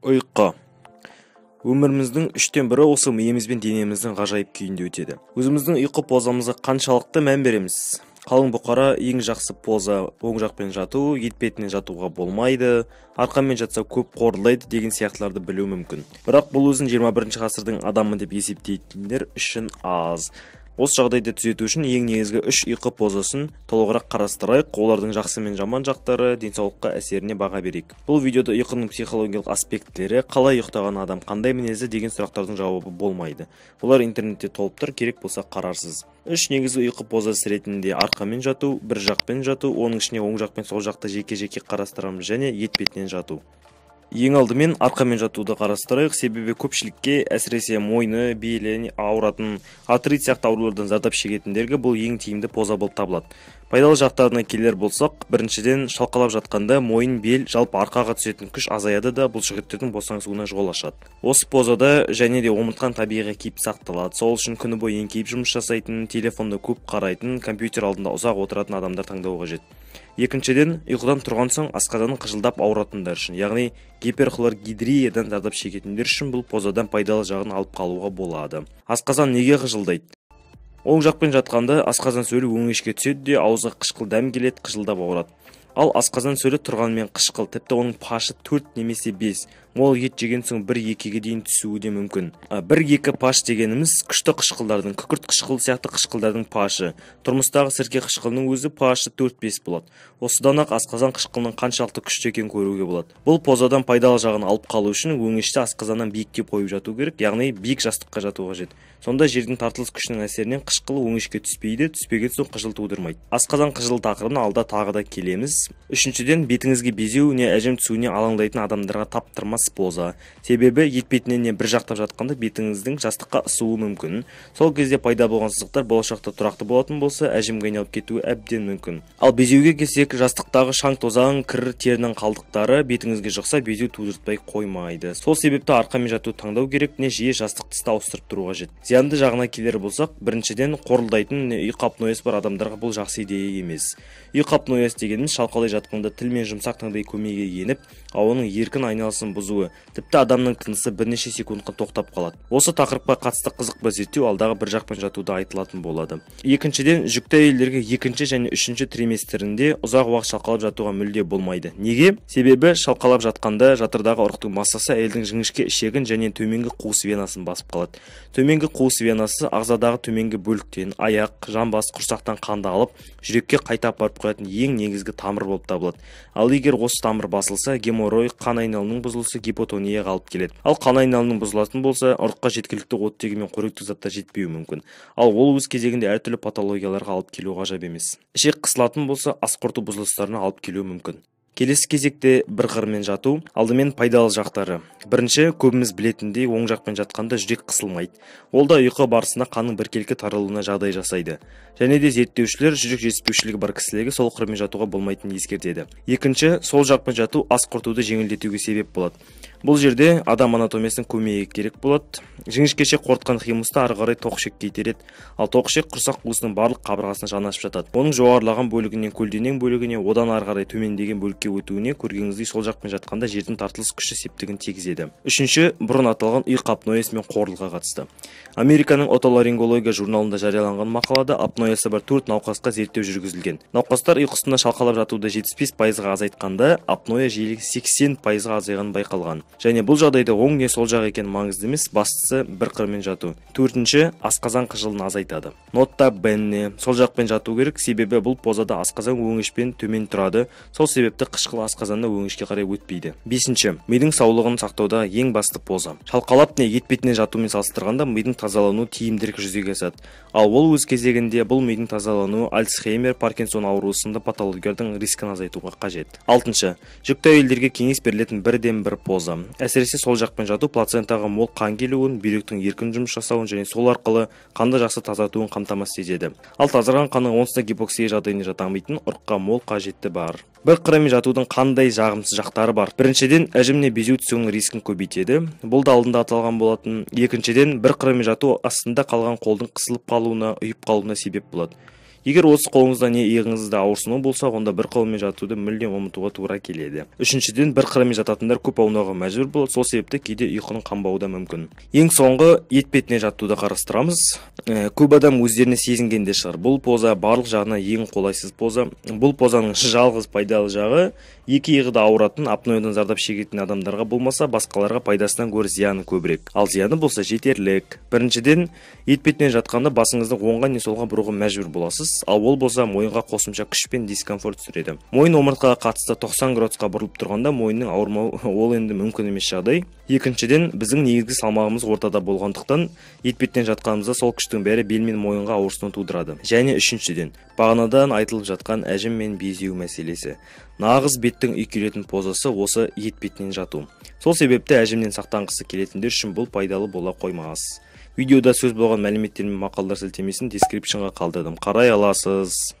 Ұйқы. Өміріміздің 1/3 осы миымыз бен денеміздің ғажайып күйінде өтеді. Өзіміздің ұйқы позамызға қаншалықты мән береміз? Қалың бұқара ең жақсы поза оң жақпен жату, етпетінен жатуға болмайды, арқамен жатса көп қорылдайды деген сияқтыларды білу мүмкін. Бірақ бұл өзін 21 ғасырдың адамы деп есептейтіндер үшін аз. Осы жағдайды түзету үшін ең негізгі 3 ұйқы позасын толығырақ қарастырайық, олардың жақсы мен жаман жақтары, денсаулыққа әсеріне баға берейік. Бұл видеода ұйқының психологиялық аспекттері, қалай ұйықтаған адам қандай мінезі деген сұрақтардың жауабы болмайды. Олар интернетте толып тұр, керек болса қарарсыз. 3 негізгі ұйқы позасы ретінде арқамен жату, бір жақпен жату, оның ішіне оң жақ пен сол жақты жеке-жеке қарастырамыз және етпетінен жату. Ең алдымен арқамен жатуды қарастырайық, себебі көпшілікке, әсіресе мойны, белі ауыратын, артрит сияқты аурулардан зардап шегетіндерге бұл ең тиімді поза болып табылады. Пайдалы жақтарына келер болсақ, біріншіден шалқалап жатқанда мойын, бел, жалпы арқаға түсетін күш азаяды да бұл жігіттердің босаңсуына жол ашады. Осы позада және де омыртқан табиғи кейіп сақталады. Сол үшін күні бойы еңкейіп жұмыс жасайтын, телефонды көп қарайтын, компьютер алдында ұзақ отыратын адамдар таңдау қажет. Екіншіден, ұйқыдан тұрған соң асқазаны қыжылдап ауыратындар үшін, яғни гиперхлоргидриядан зардап шегетіндер үшін бұл позадан пайдалы жағын алып қалуға болады. Асқазан неге қыжылдайды? Оң жақпен жатқанда асқазан сөлі өңешке түседі де ауызға қышқыл дәм келеді, қыжылдап ауырады. Ал асқазан сөлі тұрғанмен қышқыл, тіпті оның пашы 4 немесе 5. Мол ет жеген соң 1-2-ге дейін түсуі де мүмкін. 1-2 паш дегеніміз күшті қышқылдардың, күкірт қышқыл сияқты қышқылдардың пашы. Тұрмыстағы сірке қышқылының өзі пашы 4-5 болады. Осыдан ақ асқазан қышқылының қаншалықты күшті екенін көруге болады. Бұл позадан пайдалы жағын алып қалу үшін өңешті асқазаннан биіктеп қойып жату керек, яғни биік жастыққа жату қажет. Сонда жердің тартылыс күшінің әсерінен қышқылы өңешке түспейді, түспеген соң қыжыл тудырмайды. Асқазан қыжыл тақырыбына алда тағы да келеміз. Үшіншіден, бетіңізге безеу не әжім түсуіне алаңдайтын адамдарға таптырмас поза. Себебі етпетінен бір жақтап жатқанда бетіңіздің жастыққа ысуы мүмкін. Сол кезде пайда болған сызықтар болашақта тұрақты болатын болса, әжімге айналып кетуі әбден мүмкін. Ал безеуге келсек, жастықтағы шаң тозаң, кір терінің қалдықтары бетіңізге жұқса безеу тудыртпай қоймайды. Сол себепті арқамен жату таңдау керек, не жиі жастықты ауыстырып тұру қажет. Зиянды жағына келер болсақ, біріншіден қорылдайтын ұйқы апноясы бар адамдарға бұл жақсы идея емес. Ұйқы апноясы дегеніміз шалқалай жатқанда тіл мен жұмсақ таңдай көмейге еніп, ауаның еркін айналысын бұзуы, тіпті адамның тынысы бірнеше секундқа тоқтап қалады. Осы тақырыпқа қатысты қызық бір зерттеу алдағы бір жақпен жатуда айтылатын болады. Екіншіден, жүкті әйелдерге 2 және 3 триместрінде ұзақ уақыт шалқалап жатуға мүлде болмайды. Неге? Себебі шалқалап жатқанда жатырдағы ұрықтың массасы әйелдің жіңішке ішегін және төменгі қуыс венасын басып қалады. Төменгі қуыс венасы ағзадағы төменгі бөліктен, аяқ, жамбас, құрсақтан қанды алып, жүрекке қайта апарып қоятын ең негізгі тамыр болып табылады. Ал егер осы тамыр басылса, геморрой, қан айналымының бұзылысы гипотонияға алып келеді. Ал қан айналымының бұзылатын болса, ұрыққа жеткілікті оттегі мен қоректік заттар жетпеуі мүмкін. Ал ол өз кезегінде әртүрлі патологияларға алып келуі ғажап емес. Ішек қысылатын болса, ас қорыту бұзылыстарына алып келуі мүмкін. Келесі кезекте бір қырмен жату, алдымен пайдалы жақтары. Бірінші, көбіміз білетіндей, оң жақпен жатқанда жүрек қысылмайды. Ол да ұйқы барысында қанның біркелкі таралуына жағдай жасайды. Және де зерттеушілер жүрек жетіспеушілігі бар кісілерге сол қырмен жатуға болмайтынын ескертеді. Екінші, сол жақпен жату ас қорытуды жеңілдетуге себеп болады. Бұл жерде адам анатомиясының көмегі керек болады. Жіңішкеше қорытқан химусты ары қарай тоқішекке итереді. Ал тоқішек құрсақ қуысының барлық қабырғасына жанасып жатады. Оның жоғарылаған бөлігінен көлденең бөлігіне, одан ары қарай төмендеген бөлікке өтуіне көргеніңіздей сол жақпен жатқанда жердің тартылыс күші септігін тигізеді. Үшінші, бұрын аталған ұйқы апноясы мен қорылға қатысты. Американың отоларингология журналында жарияланған мақалада апноясы бар 4 науқасқа зерттеу жүргізілген. Науқастар ұйқысында шалқалап жатуды 75%-ға азайтқанда, апноя жиілігі 80%-ға азайғаны байқалған. Және бұл жағдайда оң не сол жақ екен маңызды емес, бастысы бір қырмен жату. Төртінші, асқазан қыжылын азайтады. Нотта бенне, сол жақпен жату керек, себебі бұл позада асқазан өңешпен төмен тұрады. Сол себепті қышқыл асқазанда өңешке қарай өтпейді. Бесінші, мидың саулығын сақтауда ең басты поза. Шалқалап не етпетінен жатумен салыстырғанда мидың тазалану тиімдірек жүзеге асады. Ал ол өз кезегінде бұл мидың тазалану Альцхеймер, Паркинсон ауруы сынды патологиялардың рискін азайтуға қажет. Алтыншы, жүкті әйелдерге кеңес берілетін бірден-бір поза. Әсіресе сол жақпен жату плацентаға мол қан келуін, бүйректің еркін жұмыс жасауын және сол арқылы қанды жақсы тазартуын қамтамасыз етеді. Ал тазарған қанның онсыз гипоксия жағдайына жатамайтын ұрыққа мол қажеті бар. Бір қырмен жатудың қандай жағымсыз жақтары бар? Біріншіден, әжімне безеу түсуінің рискін көбейтеді. Бұл да алдында аталған болатын. Екіншіден, бір қырмен жату астында қалған қолдың қысылып қалуына, ұйып қалуына себеп болады. Егер осы қолыңызда не иығыңызда ауырсыну болса, онда бір қолмен жатуды мүлдем ұмытуға тура келеді. Үшіншіден, бір қырымен жататындар көп аунауға мәжбүр болады, сол себепті кейде ұйқының қанбауы да мүмкін. Ең соңғы етпетіне жатуды қарастырамыз. Көп адам өздеріне сезінгенде шығар. Бұл поза барлық жағына ең қолайсыз поза. Бұл позаның жалғыз пайдалы жағы екі иығы да ауыратын, апноэдан зардап шегетін адамдарға болмаса, басқаларға пайдасынан гөрі зияны көбірек. Ал зияны болса жетерлік. Біріншіден, етпетіне жатқанда басыңызды оңға не солға бұруға мәжбүр боласыз, ал ол болса мойынға қосымша күш пен дискомфорт түсіреді. Мойын омыртқаға қатысты 90 градусқа бұрылып тұрғанда мойынның ауырмауы ол енді мүмкін емес жағдай. Екіншіден, біздің негізгі салмағымыз ортада болғандықтан, етпеттен жатқанымызда сол күштің бәрі бел мен мойынға ауырсыну тудырады. Және үшіншіден, бағанадан айтылып жатқан әжім мен безеу мәселесі. Нағыз беттің үйкелетін позасы осы етпетінен жату. Сол себепті әжімнен сақтанғысы келетіндер үшін бұл пайдалы бола қоймас. Видеода сөз болған мәліметтер мен мақалдар сілтемесін дескрипшнға қалдырдым. Қарай аласыз.